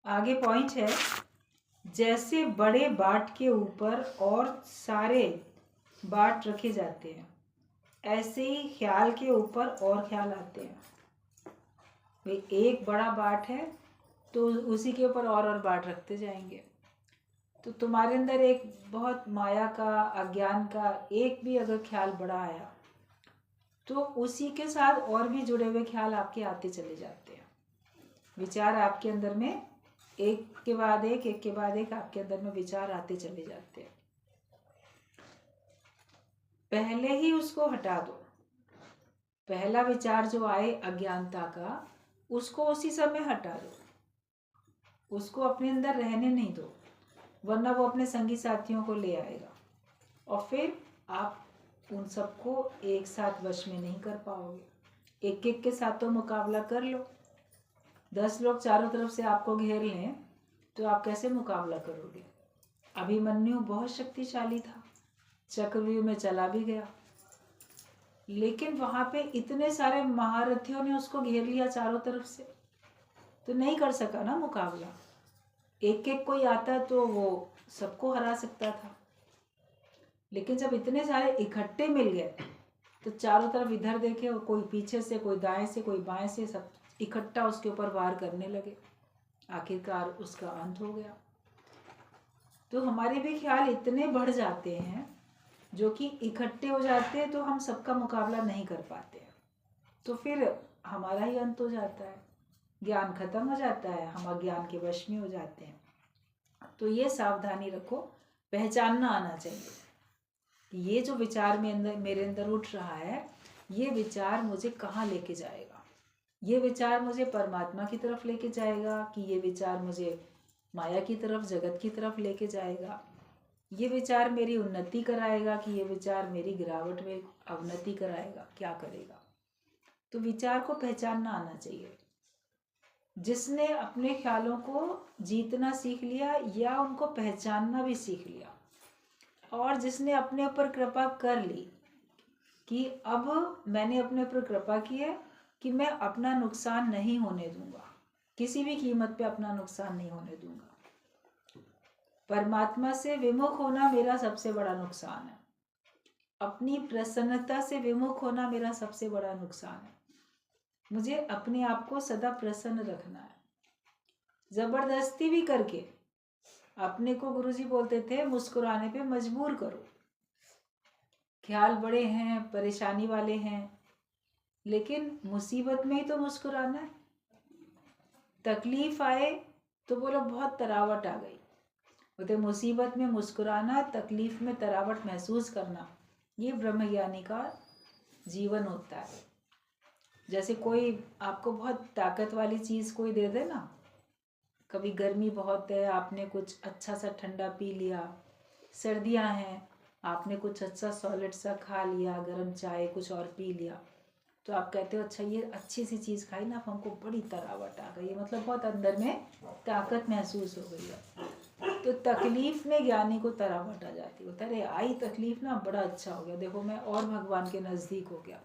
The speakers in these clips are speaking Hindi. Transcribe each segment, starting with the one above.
आगे पॉइंट है, जैसे बड़े बाट के ऊपर और सारे बाट रखे जाते हैं, ऐसे ही ख्याल के ऊपर और ख्याल आते हैं। भाई एक बड़ा बाट है तो उसी के ऊपर और बाट रखते जाएंगे। तो तुम्हारे अंदर एक बहुत माया का, अज्ञान का एक भी अगर ख्याल बड़ा आया तो उसी के साथ और भी जुड़े हुए ख्याल आपके आते चले जाते हैं। विचार आपके अंदर में एक के बाद एक आपके अंदर में विचार आते चले जाते हैं। पहले ही उसको हटा दो। पहला विचार जो आए अज्ञानता का, उसको उसी समय हटा दो, उसको अपने अंदर रहने नहीं दो, वरना वो अपने संगी साथियों को ले आएगा और फिर आप उन सबको एक साथ वश में नहीं कर पाओगे। एक एक के साथ तो मुकाबला कर लो। 10 लोग चारों तरफ से आपको घेर लें तो आप कैसे मुकाबला करोगे? अभिमन्यु बहुत शक्तिशाली था, चक्रव्यूह में चला भी गया, लेकिन वहां पे इतने सारे महारथियों ने उसको घेर लिया चारों तरफ से, तो नहीं कर सका ना मुकाबला। एक एक कोई आता तो वो सबको हरा सकता था, लेकिन जब इतने सारे इकट्ठे मिल गए तो चारों तरफ इधर देखे और कोई पीछे से, कोई दाएं से, कोई बाएं से, सब इकट्ठा उसके ऊपर वार करने लगे। आखिरकार उसका अंत हो गया। तो हमारे भी ख्याल इतने बढ़ जाते हैं जो कि इकट्ठे हो जाते हैं, तो हम सबका मुकाबला नहीं कर पाते हैं, तो फिर हमारा ही अंत हो जाता है, ज्ञान खत्म हो जाता है, हम अज्ञान के वश में हो जाते हैं। तो ये सावधानी रखो, पहचानना आना चाहिए कि ये जो विचार मेरे अंदर उठ रहा है, ये विचार मुझे कहाँ लेके जाएगा। ये विचार मुझे परमात्मा की तरफ लेके जाएगा कि ये विचार मुझे माया की तरफ, जगत की तरफ लेके जाएगा। ये विचार मेरी उन्नति कराएगा कि ये विचार मेरी गिरावट में अवनति कराएगा, क्या करेगा। तो विचार को पहचानना आना चाहिए। जिसने अपने ख्यालों को जीतना सीख लिया या उनको पहचानना भी सीख लिया, और जिसने अपने ऊपर कृपा कर ली कि अब मैंने अपने ऊपर कृपा की है कि मैं अपना नुकसान नहीं होने दूंगा, किसी भी कीमत पे अपना नुकसान नहीं होने दूंगा। परमात्मा से विमुख होना मेरा सबसे बड़ा नुकसान है, अपनी प्रसन्नता से विमुख होना मेरा सबसे बड़ा नुकसान है। मुझे अपने आप को सदा प्रसन्न रखना है। जबरदस्ती भी करके अपने को, गुरुजी बोलते थे, मुस्कुराने पे मजबूर करो। ख्याल बड़े हैं, परेशानी वाले हैं, लेकिन मुसीबत में ही तो मुस्कुराना है। तकलीफ आए तो बोलो बहुत तरावट आ गई, बोलते मुसीबत में मुस्कुराना, तकलीफ में तरावट महसूस करना, ये ब्रह्मज्ञानी का जीवन होता है। जैसे कोई आपको बहुत ताकत वाली चीज़ कोई दे दे ना, कभी गर्मी बहुत है, आपने कुछ अच्छा सा ठंडा पी लिया, सर्दियां हैं, आपने कुछ अच्छा सॉलिड सा खा लिया, गर्म चाय कुछ और पी लिया, तो आप कहते हो अच्छा ये अच्छी सी चीज़ खाई ना, हमको बड़ी तरावट आ गई, मतलब बहुत अंदर में ताकत महसूस हो गई है। तो तकलीफ में ज्ञानी को तरावट आ जाती है, अरे आई तकलीफ ना, बड़ा अच्छा हो गया, देखो मैं और भगवान के नज़दीक हो गया,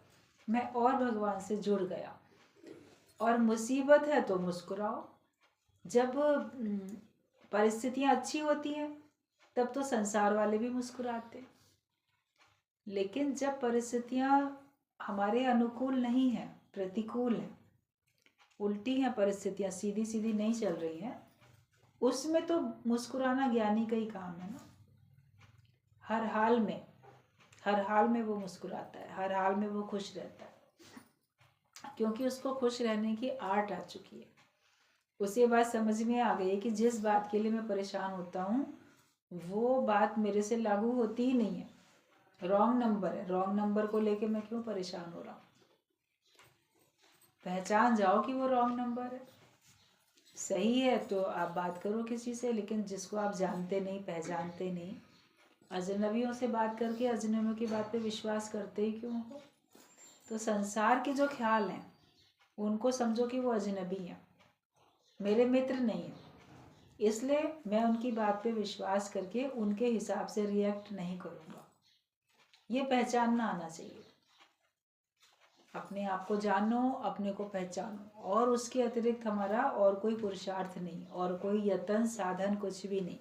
मैं और भगवान से जुड़ गया। और मुसीबत है तो मुस्कुराओ। जब परिस्थितियां अच्छी होती हैं तब तो संसार वाले भी मुस्कुराते, लेकिन जब परिस्थितियां हमारे अनुकूल नहीं है, प्रतिकूल है, उल्टी हैं परिस्थितियां, सीधी सीधी नहीं चल रही हैं, उसमें तो मुस्कुराना ज्ञानी का ही काम है ना। हर हाल में वो मुस्कुराता है, हर हाल में वो खुश रहता है, क्योंकि उसको खुश रहने की आर्ट आ चुकी है। उसे बात समझ में आ गई है कि जिस बात के लिए मैं परेशान होता हूँ वो बात मेरे से लागू होती ही नहीं है, रॉन्ग नंबर है, रॉन्ग नंबर को लेके मैं क्यों परेशान हो रहा हूँ। पहचान जाओ कि वो रॉन्ग नंबर है। सही है तो आप बात करो किसी से, लेकिन जिसको आप जानते नहीं, पहचानते नहीं, अजनबियों से बात करके अजनबियों की बात पे विश्वास करते ही क्यों हो। तो संसार के जो ख्याल हैं उनको समझो कि वो अजनबी हैं, मेरे मित्र नहीं है, इसलिए मैं उनकी बात पे विश्वास करके उनके हिसाब से रिएक्ट नहीं करूँगा। ये पहचानना आना चाहिए। अपने आप को जानो, अपने को पहचानो, और उसके अतिरिक्त हमारा और कोई पुरुषार्थ नहीं, और कोई यत्न साधन कुछ भी नहीं।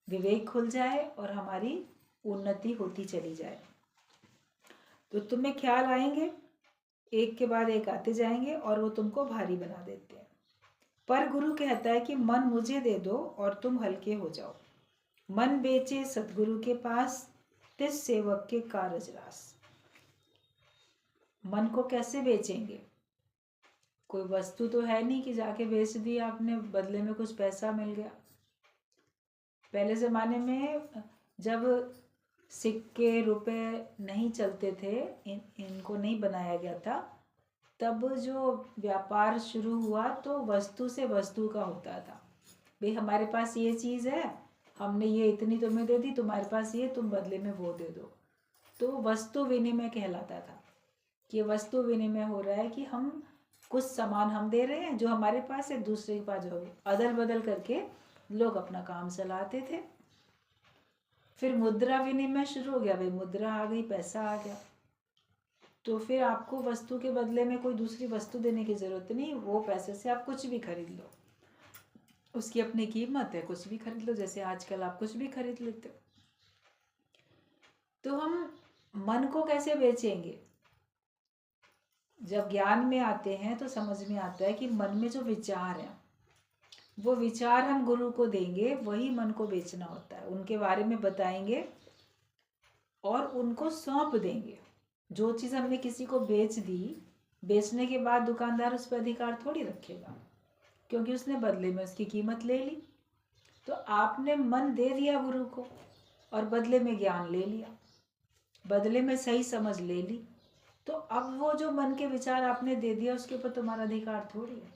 विवेक खुल जाए और हमारी उन्नति होती चली जाए। तो तुम्हें ख्याल आएंगे, एक के बाद एक आते जाएंगे और वो तुमको भारी बना देते हैं। पर गुरु कहता है कि मन मुझे दे दो और तुम हल्के हो जाओ। मन बेचे सतगुरु के पास, तिस सेवक के कारज रास। मन को कैसे बेचेंगे? कोई वस्तु तो है नहीं कि जाके बेच दी आपने, बदले में कुछ पैसा मिल गया। पहले ज़माने में जब सिक्के रुपए नहीं चलते थे, इनको नहीं बनाया गया था, तब जो व्यापार शुरू हुआ तो वस्तु से वस्तु का होता था। भाई हमारे पास ये चीज़ है, हमने ये इतनी तुम्हें दे दी, तुम्हारे पास ये, तुम बदले में वो दे दो। तो वस्तु विनिमय कहलाता था कि वस्तु विनिमय हो रहा है कि हम कुछ सामान हम दे रहे हैं जो हमारे पास है, दूसरे के पास जो अदल बदल करके लोग अपना काम चलाते थे। फिर मुद्रा विनिमय शुरू हो गया, भाई मुद्रा आ गई, पैसा आ गया, तो फिर आपको वस्तु के बदले में कोई दूसरी वस्तु देने की जरूरत नहीं, वो पैसे से आप कुछ भी खरीद लो, उसकी अपनी कीमत है, कुछ भी खरीद लो, जैसे आजकल आप कुछ भी खरीद लेते हो। तो हम मन को कैसे बेचेंगे? जब ज्ञान में आते हैं तो समझ में आता है कि मन में जो विचार है, वो विचार हम गुरु को देंगे, वही मन को बेचना होता है। उनके बारे में बताएंगे और उनको सौंप देंगे। जो चीज़ हमने किसी को बेच दी, बेचने के बाद दुकानदार उस पर अधिकार थोड़ी रखेगा, क्योंकि उसने बदले में उसकी कीमत ले ली। तो आपने मन दे दिया गुरु को और बदले में ज्ञान ले लिया, बदले में सही समझ ले ली, तो अब वो जो मन के विचार आपने दे दिया उसके ऊपर तुम्हारा अधिकार थोड़ी है,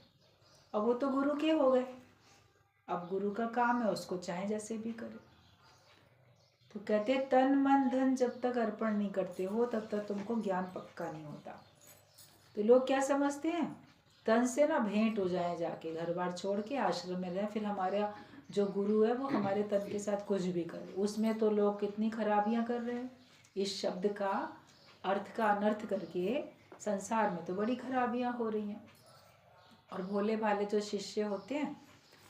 अब वो तो गुरु के हो गए। अब गुरु का काम है, उसको चाहे जैसे भी करे। तो कहते तन मन धन जब तक अर्पण नहीं करते हो तब तक तुमको ज्ञान पक्का नहीं होता। तो लोग क्या समझते हैं, तन से ना भेंट हो जाए, जाके घर बार छोड़ के आश्रम में रहे, फिर हमारा जो गुरु है वो हमारे तन के साथ कुछ भी करे। उसमें तो लोग कितनी खराबियां कर रहे हैं, इस शब्द का अर्थ का अनर्थ करके संसार में तो बड़ी खराबियां हो रही हैं। और भोले भाले जो शिष्य होते हैं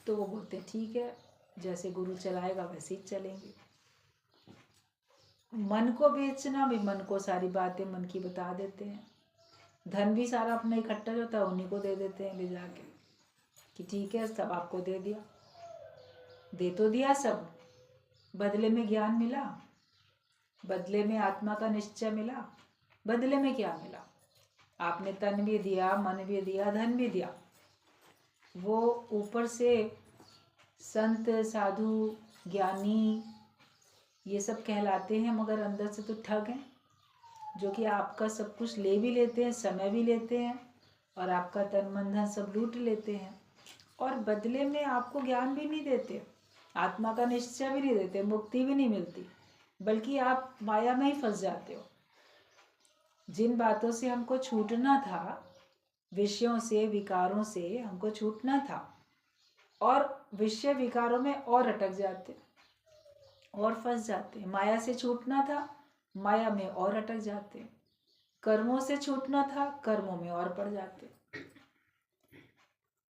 तो वो बोलते हैं ठीक है, जैसे गुरु चलाएगा वैसे ही चलेंगे। मन को बेचना भी, मन को सारी बातें मन की बता देते हैं, धन भी सारा अपना इकट्ठा होता है, उन्हीं को दे देते हैं ले जाके कि ठीक है सब आपको दे दिया, दे तो दिया सब, बदले में ज्ञान मिला, बदले में आत्मा का निश्चय मिला, बदले में क्या मिला? आपने तन भी दिया, मन भी दिया, धन भी दिया। वो ऊपर से संत साधु ज्ञानी ये सब कहलाते हैं, मगर अंदर से तो ठग हैं, जो कि आपका सब कुछ ले भी लेते हैं, समय भी लेते हैं, और आपका तन मन धन सब लूट लेते हैं, और बदले में आपको ज्ञान भी नहीं देते, आत्मा का निश्चय भी नहीं देते, मुक्ति भी नहीं मिलती, बल्कि आप माया में ही फंस जाते हो। जिन बातों से हमको छूटना था, विषयों से विकारों से हमको छूटना था, और विषय विकारों में और अटक जाते और फंस जाते। माया से छूटना था, माया में और अटक जाते। कर्मों से छूटना था, कर्मों में और पड़ जाते।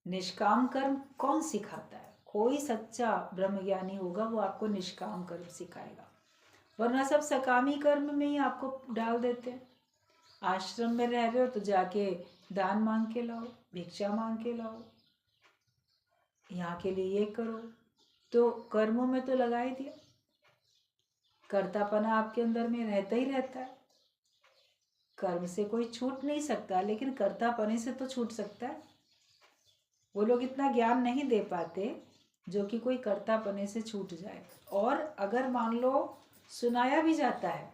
निष्काम कर्म कौन सिखाता है? कोई सच्चा ब्रह्मज्ञानी होगा वो आपको निष्काम कर्म सिखाएगा, वरना सब सकामी कर्म में ही आपको डाल देते हैं। आश्रम में रह रहे हो तो जाके दान मांग के लाओ, भिक्षा मांग के लाओ, यहाँ के लिए ये करो, तो कर्मों में तो लगा ही दिया। कर्तापना आपके अंदर में रहता ही रहता है। कर्म से कोई छूट नहीं सकता, लेकिन कर्तापने से तो छूट सकता है। वो लोग इतना ज्ञान नहीं दे पाते जो कि कोई कर्तापने से छूट जाए। और अगर मान लो सुनाया भी जाता है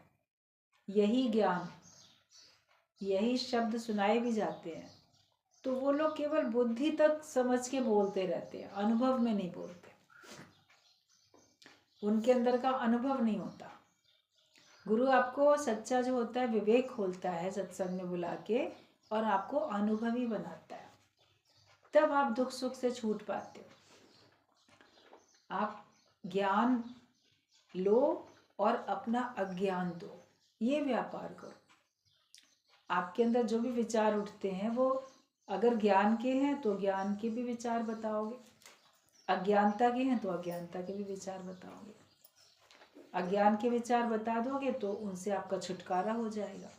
यही ज्ञान, यही शब्द सुनाए भी जाते हैं, तो वो लोग केवल बुद्धि तक समझ के बोलते रहते हैं, अनुभव में नहीं बोलते, उनके अंदर का अनुभव नहीं होता। गुरु आपको सच्चा जो होता है विवेक खोलता है सत्संग में बुला के, और आपको अनुभवी बनाता है, तब आप दुख सुख से छूट पाते हो। आप ज्ञान लो और अपना अज्ञान दो, ये व्यापार करो। आपके अंदर जो भी विचार उठते हैं वो अगर ज्ञान के हैं तो ज्ञान के भी विचार बताओगे, अज्ञानता के हैं तो अज्ञानता के भी विचार बताओगे। अज्ञान के विचार बता दोगे तो उनसे आपका छुटकारा हो जाएगा,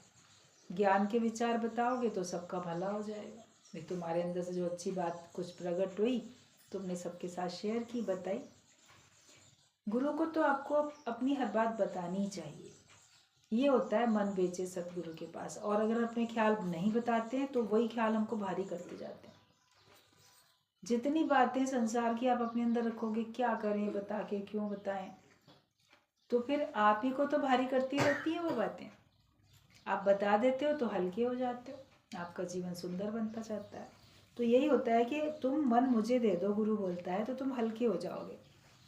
ज्ञान के विचार बताओगे तो सबका भला हो जाएगा। नहीं, तुम्हारे अंदर से जो अच्छी बात कुछ प्रकट हुई तुमने सबके साथ शेयर की, बताई। गुरु को तो आपको अपनी हर बात बतानी चाहिए। ये होता है मन बेचे सतगुरु के पास। और अगर अपने ख्याल नहीं बताते हैं तो वही ख्याल हमको भारी करते जाते हैं। जितनी बातें संसार की आप अपने अंदर रखोगे, क्या करें बता के, क्यों बताएं, तो फिर आप ही को तो भारी करती रहती है वो बातें। आप बता देते हो तो हल्के हो जाते हो, आपका जीवन सुंदर बनता जाता है। तो यही होता है कि तुम मन मुझे दे दो, गुरु बोलता है, तो तुम हल्के हो जाओगे।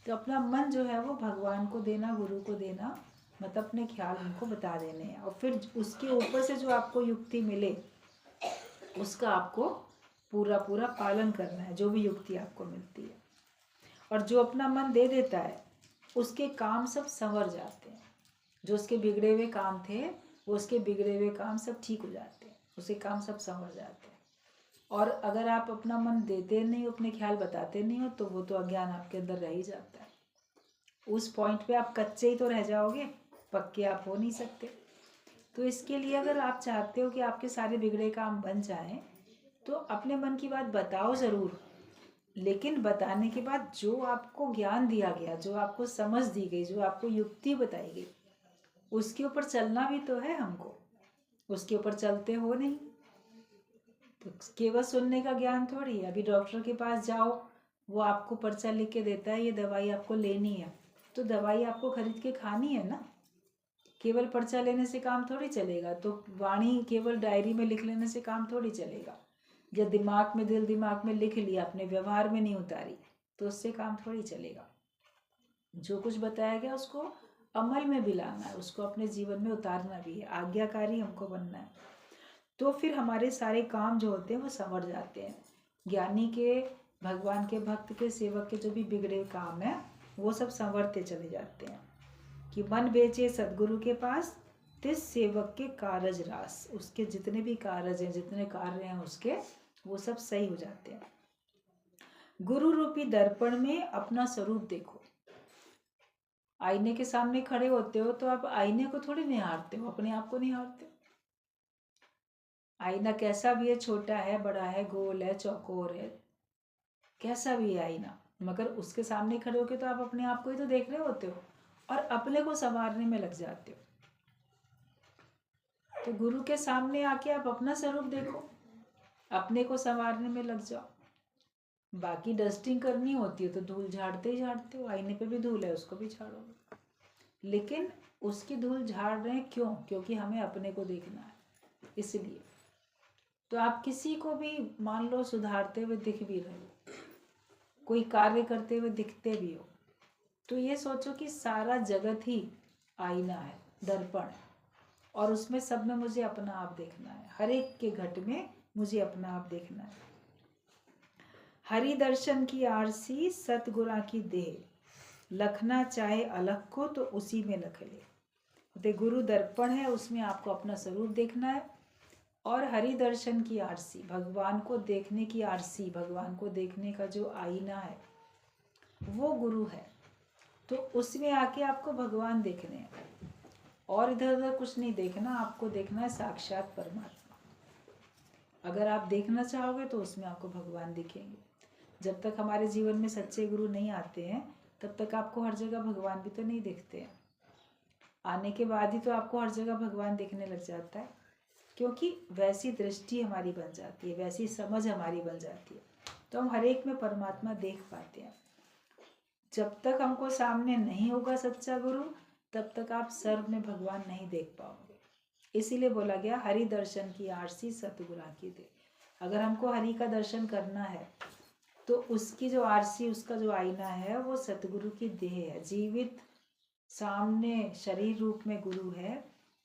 तो अपना मन जो है वो भगवान को देना, गुरु को देना, मतलब अपने ख्याल उनको बता देने हैं। और फिर उसके ऊपर से जो आपको युक्ति मिले उसका आपको पूरा पूरा पालन करना है, जो भी युक्ति आपको मिलती है। और जो अपना मन दे देता है उसके काम सब संवर जाते हैं। जो उसके बिगड़े हुए काम थे वो उसके बिगड़े हुए काम सब ठीक हो जाते हैं, उसके काम सब संवर जाते हैं। और अगर आप अपना मन देते नहीं हो, अपने ख्याल बताते नहीं हो, तो वो तो अज्ञान आपके अंदर रह ही जाता है। उस पॉइंट पे आप कच्चे ही तो रह जाओगे, पक्के आप हो नहीं सकते। तो इसके लिए अगर आप चाहते हो कि आपके सारे बिगड़े काम बन जाएं तो अपने मन की बात बताओ ज़रूर, लेकिन बताने के बाद जो आपको ज्ञान दिया गया, जो आपको समझ दी गई, जो आपको युक्ति बताई गई, उसके ऊपर चलना भी तो है हमको। उसके ऊपर चलते हो नहीं तो केवल सुनने का ज्ञान थोड़ी है। अभी डॉक्टर के पास जाओ, वो आपको पर्चा लिख के देता है, ये दवाई आपको लेनी है, तो दवाई आपको खरीद के खानी है ना। केवल पर्चा लेने से काम थोड़ी चलेगा। तो वाणी केवल डायरी में लिख लेने से काम थोड़ी चलेगा, या दिमाग में, दिल दिमाग में लिख लिया, अपने व्यवहार में नहीं उतारी, तो उससे काम थोड़ी चलेगा। जो कुछ बताया गया उसको अमल में भी लाना है, उसको अपने जीवन में उतारना भी है, आज्ञाकारी हमको बनना है। तो फिर हमारे सारे काम जो होते हैं वो संवर जाते हैं। ज्ञानी के, भगवान के भक्त के, सेवक के जो भी बिगड़े काम हैं वो सब संवरते चले जाते हैं। कि मन बेचे सदगुरु के पास, तिस सेवक के कारज रास। उसके जितने भी कारज हैं, जितने कार्य हैं उसके, वो सब सही हो जाते हैं। गुरु रूपी दर्पण में अपना स्वरूप देखो। आईने के सामने खड़े होते हो तो आप आईने को थोड़ी निहारते हो, अपने आप को निहारते हो। आईना कैसा भी है, छोटा है, बड़ा है, गोल है, चौकोर है, कैसा भी है आईना, मगर उसके सामने खड़े होके तो आप अपने आप को ही तो देख रहे होते हो और अपने को संवारने में लग जाते हो। तो गुरु के सामने आके आप अपना स्वरूप देखो, अपने को संवारने में लग जाओ। बाकी डस्टिंग करनी होती है तो धूल झाड़ते ही झाड़ते हो, आईने पे भी धूल है उसको भी झाड़ोगे, लेकिन उसकी धूल झाड़ रहे हैं क्यों? क्योंकि हमें अपने को देखना है, इसलिए। तो आप किसी को भी मान लो सुधारते हुए दिख भी रहे हो, कोई कार्य करते हुए दिखते भी हो, तो ये सोचो कि सारा जगत ही आईना है, दर्पण है, और उसमें सब में मुझे अपना आप देखना है। हर एक के घट में मुझे अपना आप देखना है। हरि दर्शन की आरसी सतगुरा की देह, लखना चाहे अलग को तो उसी में लख ले। तो गुरु दर्पण है, उसमें आपको अपना स्वरूप देखना है। और हरि दर्शन की आरसी, भगवान को देखने की आरसी, भगवान को देखने का जो आईना है वो गुरु है। तो उसमें आके आपको भगवान देखने हैं, और इधर उधर कुछ नहीं देखना, आपको देखना है साक्षात परमात्मा। अगर आप देखना चाहोगे तो उसमें आपको भगवान दिखेंगे। जब तक हमारे जीवन में सच्चे गुरु नहीं आते हैं तब तक आपको हर जगह भगवान भी तो नहीं दिखते हैं। आने के बाद ही तो आपको हर जगह भगवान दिखने लग जाता है, क्योंकि वैसी दृष्टि हमारी बन जाती है, वैसी समझ हमारी बन जाती है, तो हम हर एक में परमात्मा देख पाते हैं। जब तक हमको सामने नहीं होगा सच्चा गुरु तब तक आप सर्व में भगवान नहीं देख पाओगे। इसीलिए बोला गया हरि दर्शन की आरसी सतगुरा की दे। अगर हमको हरि का दर्शन करना है तो उसकी जो आरसी, उसका जो आईना है वो सतगुरु की देह है, जीवित सामने शरीर रूप में गुरु है।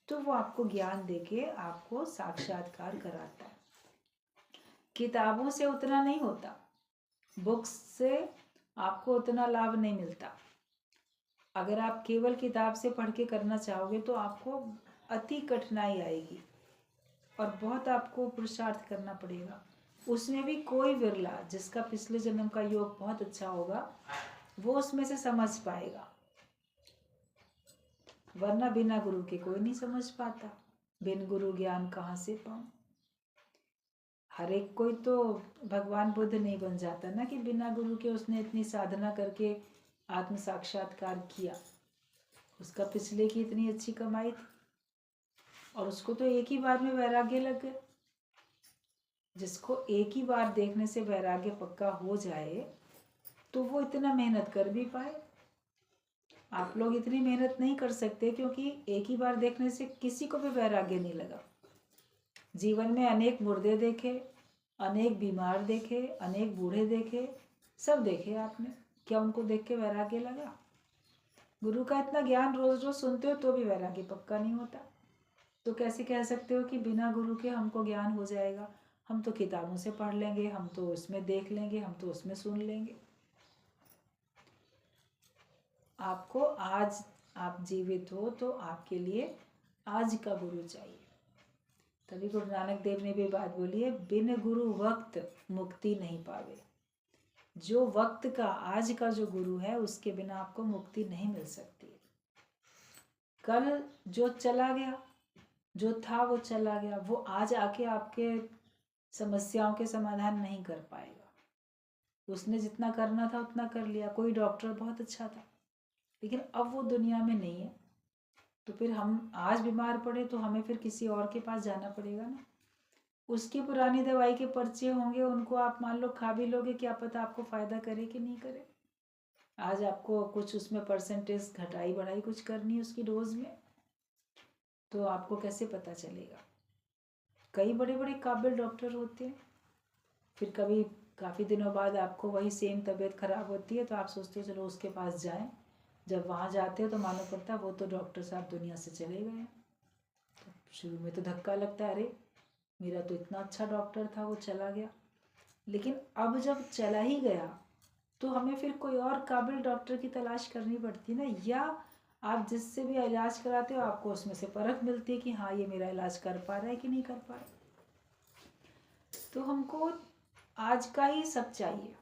तो वो आपको ज्ञान देके आपको साक्षात्कार कराता है। किताबों से उतना नहीं होता, बुक्स से आपको उतना लाभ नहीं मिलता। अगर आप केवल किताब से पढ़ के करना चाहोगे तो आपको अति कठिनाई आएगी। और बहुत आपको पुरुषार्थ करना पड़ेगा। उसमें भी कोई विरला जिसका पिछले जन्म का योग बहुत अच्छा होगा वो उसमें से समझ पाएगा, वरना बिना गुरु के कोई नहीं समझ पाता। बिन गुरु ज्ञान कहाँ से पाऊं। हर एक कोई तो भगवान बुद्ध नहीं बन जाता ना कि बिना गुरु के उसने इतनी साधना करके आत्म साक्षात्कार किया। उसका पिछले की इतनी अच्छी कमाई थी और उसको तो एक ही बार में वैराग्य लग गया। जिसको एक ही बार देखने से वैराग्य पक्का हो जाए तो वो इतना मेहनत कर भी पाए। आप लोग इतनी मेहनत नहीं कर सकते क्योंकि एक ही बार देखने से किसी को भी वैराग्य नहीं लगा। जीवन में अनेक मुर्दे देखे, अनेक बीमार देखे, अनेक बूढ़े देखे, सब देखे आपने, क्या उनको देख के वैराग्य लगा? गुरु का इतना ज्ञान रोज रोज सुनते हो तो भी वैराग्य पक्का नहीं होता। तो कैसे कह सकते हो कि बिना गुरु के हमको ज्ञान हो जाएगा? हम तो किताबों से पढ़ लेंगे, हम तो उसमें देख लेंगे, हम तो उसमें सुन लेंगे। आपको आज आप जीवित हो तो आपके लिए आज का गुरु चाहिए। तभी गुरु नानक देव ने भी बात बोली है, बिन गुरु वक्त मुक्ति नहीं पावे। जो वक्त का आज का जो गुरु है उसके बिना आपको मुक्ति नहीं मिल सकती। कल जो चला गया, जो था वो चला गया, वो आज आके आपके समस्याओं के समाधान नहीं कर पाएगा। उसने जितना करना था उतना कर लिया। कोई डॉक्टर बहुत अच्छा था लेकिन अब वो दुनिया में नहीं है, तो फिर हम आज बीमार पड़े तो हमें फिर किसी और के पास जाना पड़ेगा ना। उसकी पुरानी दवाई के पर्चे होंगे, उनको आप मान लो खा भी लोगे, क्या पता आपको फ़ायदा करे कि नहीं करे। आज आपको कुछ उसमें परसेंटेज घटाई बढ़ाई कुछ करनी है उसकी डोज में, तो आपको कैसे पता चलेगा। कई बड़े बड़े काबिल डॉक्टर होते हैं, फिर कभी काफ़ी दिनों बाद आपको वही सेम तबीयत खराब होती है तो आप सोचते हो चलो उसके पास जाएं। जब वहाँ जाते हो तो मालूम पड़ता वो तो डॉक्टर साहब दुनिया से चले गए हैं। तो शुरू में तो धक्का लगता है, अरे मेरा तो इतना अच्छा डॉक्टर था वो चला गया। लेकिन अब जब चला ही गया तो हमें फिर कोई और काबिल डॉक्टर की तलाश करनी पड़ती है ना। या आप जिससे भी इलाज कराते हो आपको उसमें से परख मिलती है कि हाँ ये मेरा इलाज कर पा रहा है कि नहीं कर पा रहा। तो हमको आज का ही सब चाहिए।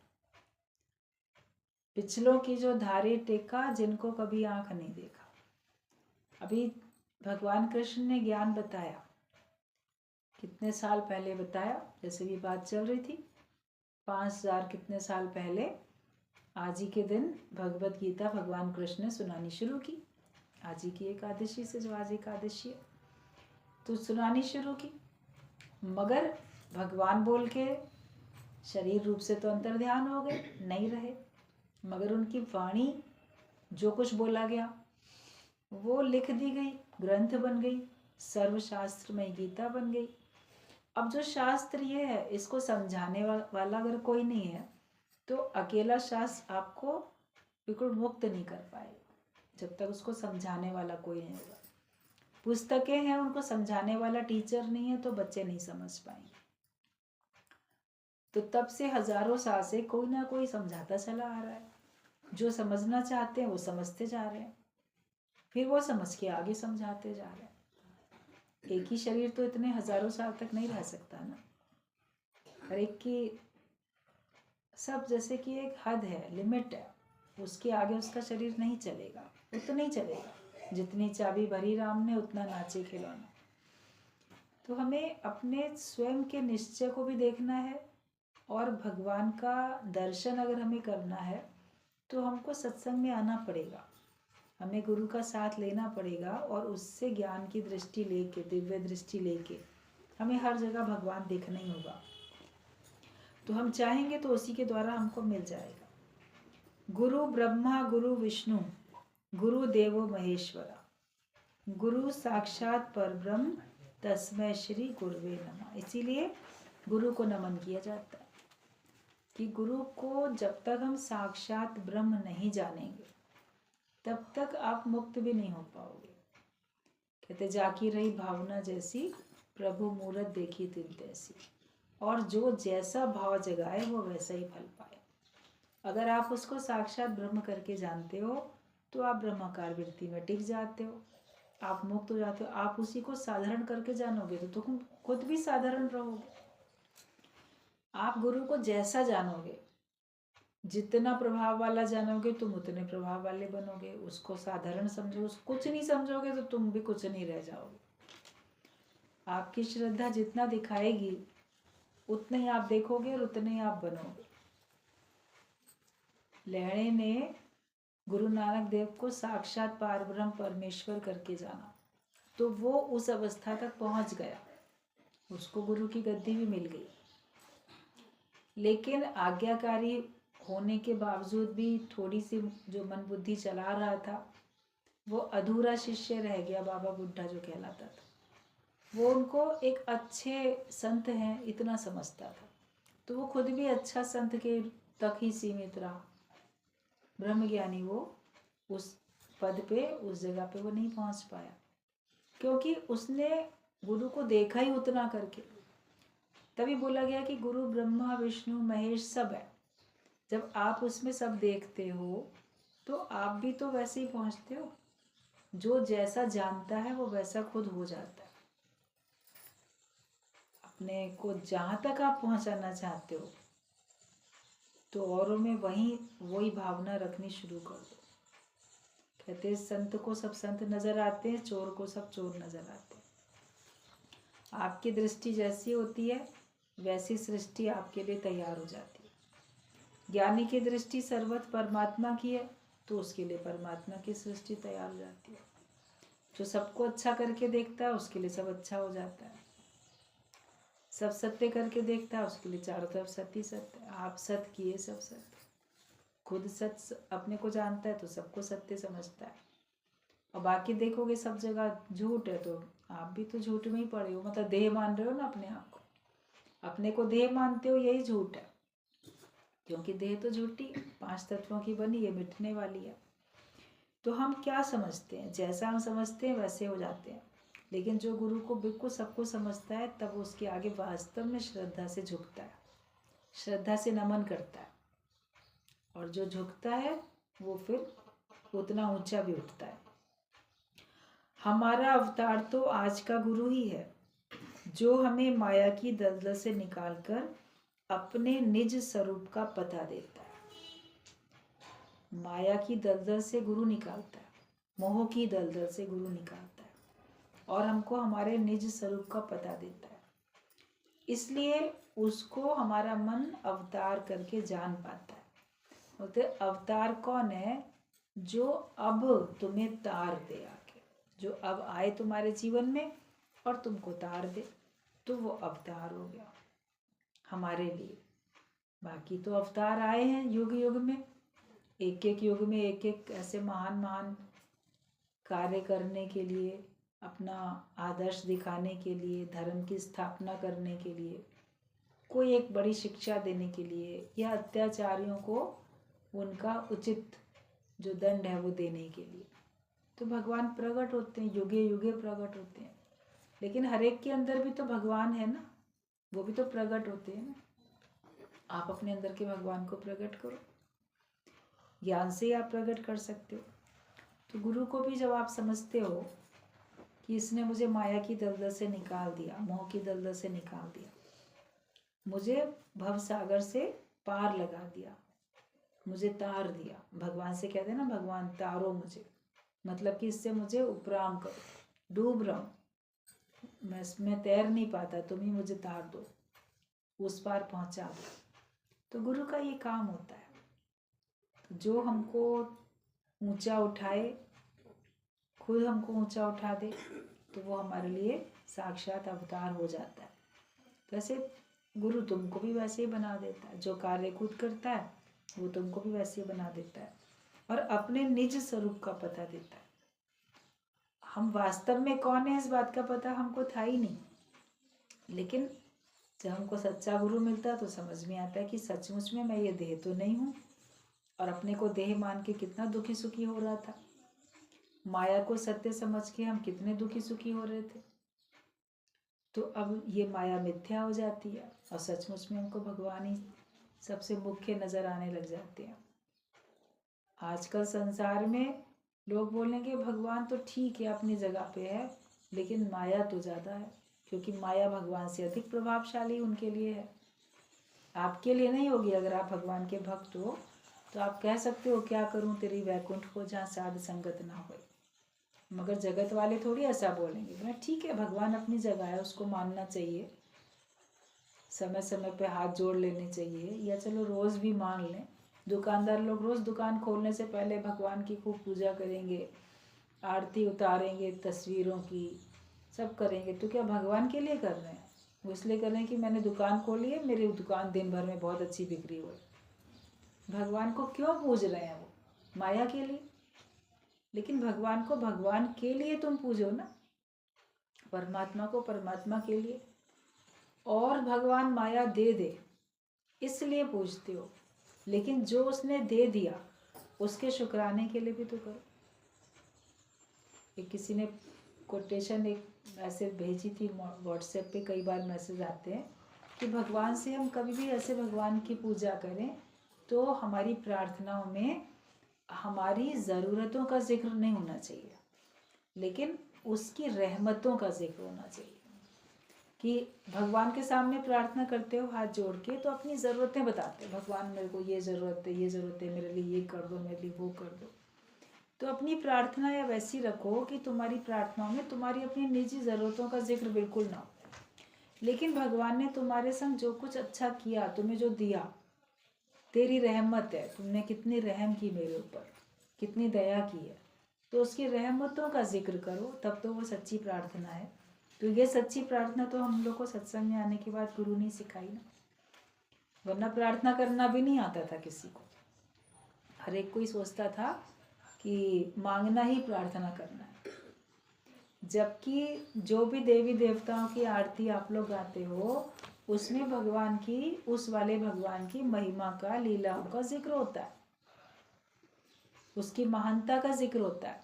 पिछलों की जो धारे टेका, जिनको कभी आंख नहीं देखा। अभी भगवान कृष्ण ने ज्ञान बताया, कितने साल पहले बताया, जैसे भी बात चल रही थी 5000 कितने साल पहले आज ही के दिन भगवत गीता भगवान कृष्ण ने सुनानी शुरू की। आज ही की एकादशी से, जो आज एकादशी है तो सुनानी शुरू की। मगर भगवान बोल के शरीर रूप से तो अंतर ध्यान हो गए, नहीं रहे, मगर उनकी वाणी जो कुछ बोला गया वो लिख दी गई, ग्रंथ बन गई, सर्वशास्त्रमय गीता बन गई। अब जो शास्त्र ये है इसको समझाने वाला अगर कोई नहीं है तो अकेला शास्त्र आपको बिल्कुल मुक्त नहीं कर पाएगा जब तक उसको समझाने वाला कोई नहीं होगा। पुस्तकें हैं, उनको समझाने वाला टीचर नहीं है तो बच्चे नहीं समझ पाएंगे। तो तब से हजारों साल से कोई ना कोई समझाता चला आ रहा है। जो समझना चाहते हैं वो समझते जा रहे हैं, फिर वो समझ के आगे समझाते जा रहे हैं। एक ही शरीर तो इतने हजारों साल तक नहीं रह सकता ना। हर एक की सब जैसे कि एक हद है, लिमिट है, उसके आगे उसका शरीर नहीं चलेगा, वो तो नहीं चलेगा। जितनी चाबी भरी राम ने उतना नाचे खिलौना। तो हमें अपने स्वयं के निश्चय को भी देखना है और भगवान का दर्शन अगर हमें करना है तो हमको सत्संग में आना पड़ेगा, हमें गुरु का साथ लेना पड़ेगा और उससे ज्ञान की दृष्टि लेके, दिव्य दृष्टि लेके हमें हर जगह भगवान देखना ही होगा। तो हम चाहेंगे तो उसी के द्वारा हमको मिल जाएगा। गुरु ब्रह्मा गुरु विष्णु गुरु देवो महेश्वरा, गुरु साक्षात परब्रह्म तस्मै श्री गुरुवे नमः। इसीलिए गुरु को नमन किया जाता है कि गुरु को जब तक हम साक्षात ब्रह्म नहीं जानेंगे तब तक आप मुक्त भी नहीं हो पाओगे। कहते जाकी रही भावना जैसी, प्रभु मूरत देखी तिन तैसी। और जो जैसा भाव जगाए वो वैसा ही फल पाए। अगर आप उसको साक्षात ब्रह्म करके जानते हो तो आप ब्रह्माकार वृत्ति में टिक जाते हो, आप मुक्त हो जाते हो। आप उसी को साधारण करके जानोगे तो तुम खुद भी साधारण रहोगे। आप गुरु को जैसा जानोगे, जितना प्रभाव वाला जानोगे तुम उतने प्रभाव वाले बनोगे। उसको साधारण समझो, उसको कुछ नहीं समझोगे तो तुम भी कुछ नहीं रह जाओगे। आपकी श्रद्धा जितना दिखाएगी उतने ही आप देखोगे और उतने ही आप बनोगे। लहड़े ने गुरु नानक देव को साक्षात पारब्रह्म परमेश्वर करके जाना, तो वो उस अवस्था तक पहुंच गया, उसको गुरु की गद्दी भी मिल गई। लेकिन आज्ञाकारी होने के बावजूद भी थोड़ी सी जो मन बुद्धि चला रहा था, वो अधूरा शिष्य रह गया। बाबा बुड्ढा जो कहलाता था, वो उनको एक अच्छे संत हैं इतना समझता था, तो वो खुद भी अच्छा संत के तक ही सीमित रहा। ब्रह्मज्ञानी वो उस पद पे, उस जगह पे वो नहीं पहुंच पाया, क्योंकि उसने गुरु को देखा ही उतना करके। तभी बोला गया कि गुरु ब्रह्मा विष्णु महेश सब है। जब आप उसमें सब देखते हो तो आप भी तो वैसे ही पहुंचते हो। जो जैसा जानता है वो वैसा खुद हो जाता है। अपने को जहाँ तक आप पहुंचाना चाहते हो तो औरों में वही भावना रखनी शुरू कर दो। कहते हैं संत को सब संत नजर आते हैं, चोर को सब चोर नजर आते हैं। आपकी दृष्टि जैसी होती है वैसी सृष्टि आपके लिए तैयार हो जाती है। ज्ञानी की दृष्टि सर्वत्र परमात्मा की है तो उसके लिए परमात्मा की सृष्टि तैयार हो जाती है। जो सबको अच्छा करके देखता है उसके लिए सब अच्छा हो जाता है। सब सत्य करके देखता है उसके लिए चारों तरफ सत्य सत्य। आप सत्य किए सब सत्य। खुद सत्य अपने को जानता है तो सबको सत्य समझता है। और बाकी देखोगे सब जगह झूठ है तो आप भी तो झूठ में ही पड़े हो। मतलब देह मान रहे हो ना अपने आप को, अपने को देह मानते हो, यही झूठ है। क्योंकि देह तो झूठी 5 तत्वों की बनी है, मिटने वाली है। तो हम क्या समझते हैं, जैसा हम समझते हैं वैसे हो जाते हैं। लेकिन जो गुरु को बिल्कुल सबको समझता है तब उसके आगे वास्तव में श्रद्धा से झुकता है, श्रद्धा से नमन करता है। और जो झुकता है वो फिर उतना ऊंचा भी उठता है। हमारा अवतार तो आज का गुरु ही है, जो हमें माया की दलदल से निकालकर अपने निज स्वरूप का पता देता है। माया की दलदल से गुरु निकालता है, मोह की दलदल से गुरु निकालता है और हमको हमारे निज स्वरूप का पता देता है। इसलिए उसको हमारा मन अवतार करके जान पाता है। बोलते अवतार कौन है? जो अब तुम्हें तार दे आके, जो अब आए तुम्हारे जीवन में और तुमको तार दे, तो वो अवतार हो गया हमारे लिए। बाकी तो अवतार आए हैं युग युग में, एक एक युग में एक एक ऐसे महान महान कार्य करने के लिए, अपना आदर्श दिखाने के लिए, धर्म की स्थापना करने के लिए, कोई एक बड़ी शिक्षा देने के लिए, या अत्याचारियों को उनका उचित जो दंड है वो देने के लिए। तो भगवान प्रकट होते हैं, युगे युगे प्रकट होते हैं। लेकिन हर एक के अंदर भी तो भगवान है ना, वो भी तो प्रकट होते हैं ना। आप अपने अंदर के भगवान को प्रकट करो, ज्ञान से ही आप प्रकट कर सकते हो। तो गुरु को भी जब आप समझते हो कि इसने मुझे माया की दलदल से निकाल दिया, मोह की दलदल से निकाल दिया, मुझे भव सागर से पार लगा दिया, मुझे तार दिया। भगवान से कहते हैं ना, भगवान तारो मुझे, मतलब कि इससे मुझे उपराम करो, डूब रहा हूँ मैं तैर नहीं पाता, तुम ही मुझे तार दो, उस पार पहुंचा दो। तो गुरु का ये काम होता है। तो जो हमको ऊंचा उठाए, खुद हमको ऊंचा उठा दे, तो वो हमारे लिए साक्षात अवतार हो जाता है। वैसे गुरु तुमको भी वैसे ही बना देता है, जो कार्य खुद करता है वो तुमको भी वैसे ही बना देता है और अपने निज स्वरूप का पता देता है। हम वास्तव में कौन है इस बात का पता हमको था ही नहीं, लेकिन जब हमको सच्चा गुरु मिलता है तो समझ में आता है कि सचमुच में मैं ये देह तो नहीं हूँ। और अपने को देह मान के कितना दुखी सुखी हो रहा था, माया को सत्य समझ के हम कितने दुखी सुखी हो रहे थे। तो अब ये माया मिथ्या हो जाती है और सचमुच में हमको भगवान ही सबसे मुख्य नजर आने लग जाते हैं। आजकल संसार में लोग बोलेंगे भगवान तो ठीक है अपनी जगह पे है, लेकिन माया तो ज़्यादा है, क्योंकि माया भगवान से अधिक प्रभावशाली उनके लिए है, आपके लिए नहीं होगी। अगर आप भगवान के भक्त हो तो आप कह सकते हो क्या करूं तेरी वैकुंठ को जहाँ साध संगत ना हो। मगर जगत वाले थोड़ी ऐसा बोलेंगे, बोले ठीक है भगवान अपनी जगह है, उसको मानना चाहिए, समय समय पे हाथ जोड़ लेने चाहिए, या चलो रोज़ भी मान लें। दुकानदार लोग रोज़ दुकान खोलने से पहले भगवान की खूब पूजा करेंगे, आरती उतारेंगे तस्वीरों की, सब करेंगे। तो क्या भगवान के लिए कर रहे हैं? वो इसलिए कर रहे हैं कि मैंने दुकान खोली है, मेरी दुकान दिन भर में बहुत अच्छी बिक्री हो। भगवान को क्यों पूज रहे हैं? वो माया के लिए। लेकिन भगवान को भगवान के लिए तुम पूजो ना, परमात्मा को परमात्मा के लिए। और भगवान माया दे दे इसलिए पूजते हो, लेकिन जो उसने दे दिया उसके शुक्राने के लिए भी तो करो। एक किसी ने कोटेशन एक मैसेज भेजी थी व्हाट्सएप पे, कई बार मैसेज आते हैं कि भगवान से हम कभी भी ऐसे भगवान की पूजा करें तो हमारी प्रार्थनाओं में हमारी ज़रूरतों का जिक्र नहीं होना चाहिए, लेकिन उसकी रहमतों का जिक्र होना चाहिए। कि भगवान के सामने प्रार्थना करते हो हाथ जोड़ के तो अपनी ज़रूरतें बताते हो, भगवान मेरे को ये ज़रूरत है, ये ज़रूरत है, मेरे लिए ये कर दो, मेरे लिए वो कर दो। तो अपनी प्रार्थना या वैसी रखो कि तुम्हारी प्रार्थनाओं में तुम्हारी अपनी निजी ज़रूरतों का जिक्र बिल्कुल ना हो। लेकिन भगवान ने तुम्हारे संग जो कुछ अच्छा किया, तुम्हें जो दिया, तेरी रहमत है, तुमने कितनी रहम की मेरे ऊपर, कितनी दया की है, तो उसकी रहमतों का जिक्र करो, तब तो वो सच्ची प्रार्थना है। तो ये सच्ची प्रार्थना तो हम लोग को सत्संग में आने के बाद गुरु ने सिखाई ना, वरना प्रार्थना करना भी नहीं आता था किसी को। हर एक कोई सोचता था कि मांगना ही प्रार्थना करना है। जबकि जो भी देवी देवताओं की आरती आप लोग गाते हो उसमें भगवान की, उस वाले भगवान की महिमा का, लीलाओं का जिक्र होता है, उसकी महानता का जिक्र होता है।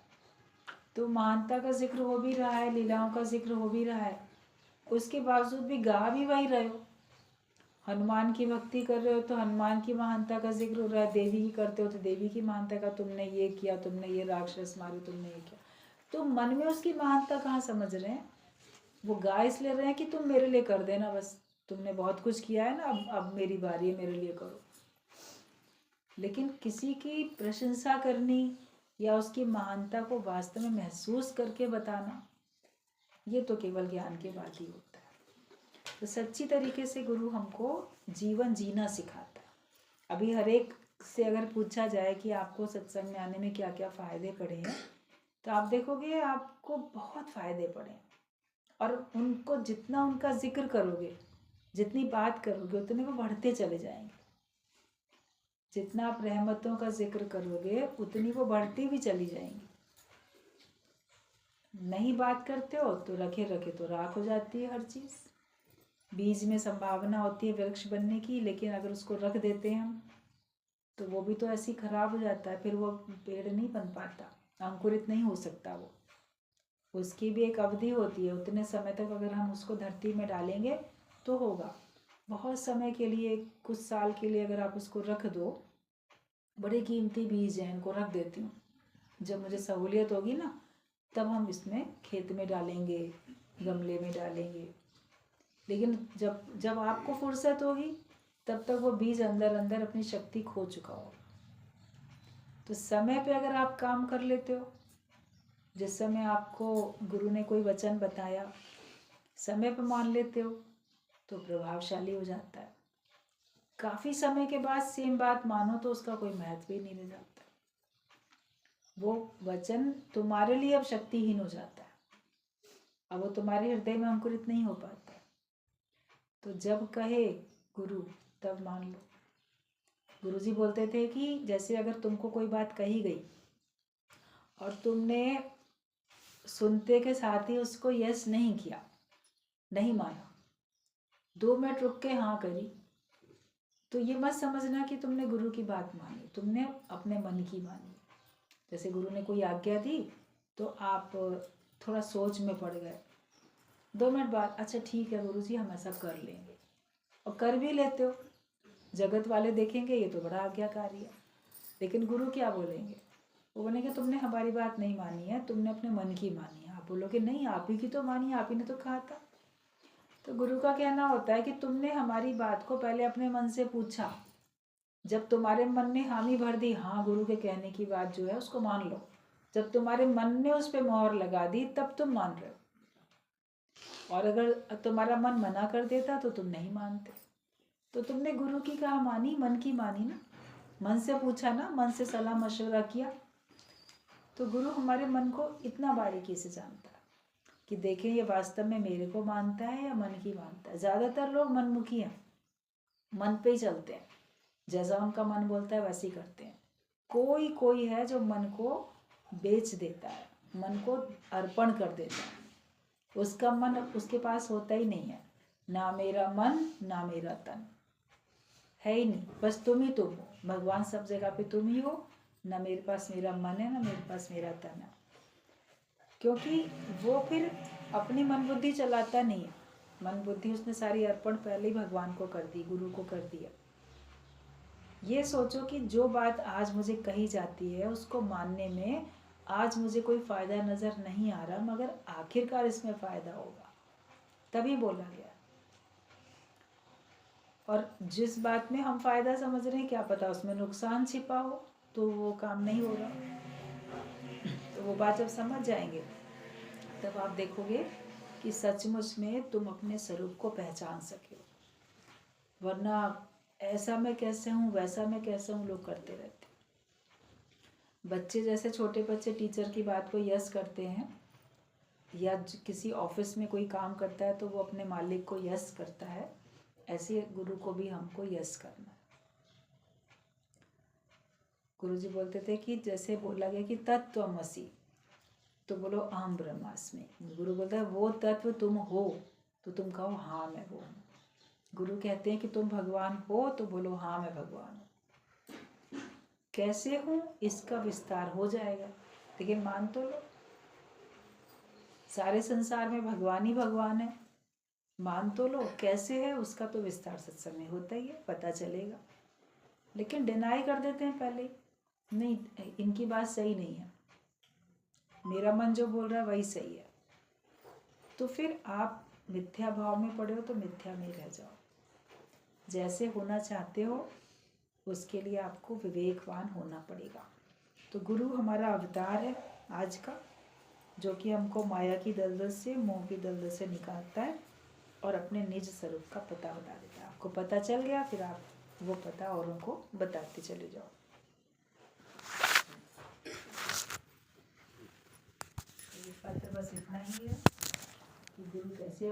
तो महानता का जिक्र हो भी रहा है, लीलाओं का जिक्र हो भी रहा है, उसके बावजूद भी गा भी वही रहे हो। हनुमान की भक्ति कर रहे हो तो हनुमान की महानता का जिक्र हो रहा है, देवी की करते हो तो देवी की महानता का, तुमने ये किया, तुमने ये राक्षस मारे, तुमने ये किया। तो मन में उसकी महानता कहाँ समझ रहे हैं? वो गा इसलिए रहे हैं कि तुम मेरे लिए कर देना, बस तुमने बहुत कुछ किया है ना, अब मेरी बारी है, मेरे लिए करो। लेकिन किसी की प्रशंसा करनी या उसकी महानता को वास्तव में महसूस करके बताना, ये तो केवल ज्ञान के बाद ही होता है। तो सच्ची तरीके से गुरु हमको जीवन जीना सिखाता है। अभी हर एक से अगर पूछा जाए कि आपको सत्संग में आने में क्या क्या फ़ायदे पड़े हैं, तो आप देखोगे आपको बहुत फ़ायदे पड़े हैं। और उनको जितना उनका जिक्र करोगे, जितनी बात करोगे, उतने वो बढ़ते चले जाएंगे। जितना आप रहमतों का जिक्र करोगे उतनी वो बढ़ती भी चली जाएंगी। नहीं बात करते हो तो रखे रखे तो राख हो जाती है हर चीज़। बीज में संभावना होती है वृक्ष बनने की, लेकिन अगर उसको रख देते हैं हम तो वो भी तो ऐसी खराब हो जाता है, फिर वो पेड़ नहीं बन पाता, अंकुरित नहीं हो सकता। वो उसकी भी एक अवधि होती है, उतने समय तक अगर हम उसको धरती में डालेंगे तो होगा। बहुत समय के लिए, कुछ साल के लिए अगर आप उसको रख दो, बड़े कीमती बीज हैं, इनको रख देती हूँ, जब मुझे सहूलियत होगी ना तब हम इसमें खेत में डालेंगे, गमले में डालेंगे। लेकिन जब जब आपको फुर्सत होगी तब तक वो बीज अंदर अंदर अपनी शक्ति खो चुका होगा। तो समय पे अगर आप काम कर लेते हो, जिस समय आपको गुरु ने कोई वचन बताया, समय पे मान लेते हो तो प्रभावशाली हो जाता है। काफ़ी समय के बाद सेम बात मानो तो उसका कोई महत्व ही नहीं रह जाता। वो वचन तुम्हारे लिए अब शक्तिहीन हो जाता है, अब वो तुम्हारे हृदय में अंकुरित नहीं हो पाता। तो जब कहे गुरु तब मान लो। गुरुजी बोलते थे कि जैसे अगर तुमको कोई बात कही गई और तुमने सुनते के साथ ही उसको यस नहीं किया, नहीं माना, 2 मिनट रुक के हाँ करी, तो ये मत समझना कि तुमने गुरु की बात मानी, तुमने अपने मन की मानी। जैसे गुरु ने कोई आज्ञा दी तो आप थोड़ा सोच में पड़ गए, 2 मिनट बाद अच्छा ठीक है गुरुजी हम ऐसा कर लेंगे, और कर भी लेते हो। जगत वाले देखेंगे ये तो बड़ा आज्ञाकारी है, लेकिन गुरु क्या बोलेंगे? वो बोलेंगे तुमने हमारी बात नहीं मानी है, तुमने अपने मन की मानी है। आप बोलोगे नहीं, आप ही की तो मानी है, आप ही ने तो कहा था। तो गुरु का कहना होता है कि तुमने हमारी बात को पहले अपने मन से पूछा, जब तुम्हारे मन ने हामी भर दी, हाँ गुरु के कहने की बात जो है उसको मान लो, जब तुम्हारे मन ने उस पर मोहर लगा दी तब तुम मान रहे हो। और अगर तुम्हारा मन मना कर देता तो तुम नहीं मानते। तो तुमने गुरु की कहा मानी, मन की मानी ना, मन से पूछा ना, मन से सलाह मशवरा किया। तो गुरु हमारे मन को इतना बारीकी से जानता है कि देखें ये वास्तव में मेरे को मानता है या मन की मानता है। ज़्यादातर लोग मनमुखी हैं, मन पे ही चलते हैं, जैसा उनका मन बोलता है वैसे ही करते हैं। कोई कोई है जो मन को बेच देता है, मन को अर्पण कर देता है, उसका मन उसके पास होता ही नहीं है। ना मेरा मन ना मेरा तन, है ही नहीं, बस तुम ही तुम हो। भगवान सब जगह पे तुम ही हो, ना मेरे पास मेरा मन है ना मेरे पास मेरा तन है। क्योंकि वो फिर अपनी मन बुद्धि चलाता नहीं है, मन बुद्धि उसने सारी अर्पण पहले ही भगवान को कर दी, गुरु को कर दिया। ये सोचो कि जो बात आज मुझे कही जाती है उसको मानने में आज मुझे कोई फ़ायदा नज़र नहीं आ रहा, मगर आखिरकार इसमें फ़ायदा होगा, तभी बोला गया। और जिस बात में हम फ़ायदा समझ रहे हैं, क्या पता उसमें नुकसान छिपा हो, तो वो काम नहीं हो रहा। तो वो बात जब समझ जाएंगे तब आप देखोगे कि सचमुच में तुम अपने स्वरूप को पहचान सके हो। वरना ऐसा मैं कैसे हूँ, वैसा मैं कैसे हूँ लोग करते रहते। बच्चे जैसे, छोटे बच्चे टीचर की बात को यस करते हैं, या किसी ऑफिस में कोई काम करता है तो वो अपने मालिक को यस करता है, ऐसे गुरु को भी हमको यस करना है। गुरु जी बोलते थे कि जैसे बोला गया कि तत्त्वमसि, तो बोलो अहम ब्रह्मास्मि। गुरु बोलता है वो तत्व तुम हो, तो तुम कहो हाँ मैं वो हूँ। गुरु कहते हैं कि तुम भगवान हो, तो बोलो हाँ मैं भगवान हूँ। कैसे हूँ इसका विस्तार हो जाएगा, लेकिन मान तो लो सारे संसार में भगवान ही भगवान है, मान तो लो। कैसे है उसका तो विस्तार सत्संग में होता ही है, पता चलेगा। लेकिन डिनाई कर देते हैं पहले ही, नहीं इनकी बात सही नहीं है, मेरा मन जो बोल रहा है वही सही है। तो फिर आप मिथ्या भाव में पड़े हो तो मिथ्या में रह जाओ। जैसे होना चाहते हो उसके लिए आपको विवेकवान होना पड़ेगा। तो गुरु हमारा अवतार है आज का, जो कि हमको माया की दलदल से, मोह की दलदल से निकालता है और अपने निज स्वरूप का पता बता देता है। आपको पता चल गया, फिर आप वो पता औरों को बताते चले जाओ। ये पत्र बस इतना ही है कि गुरु कैसे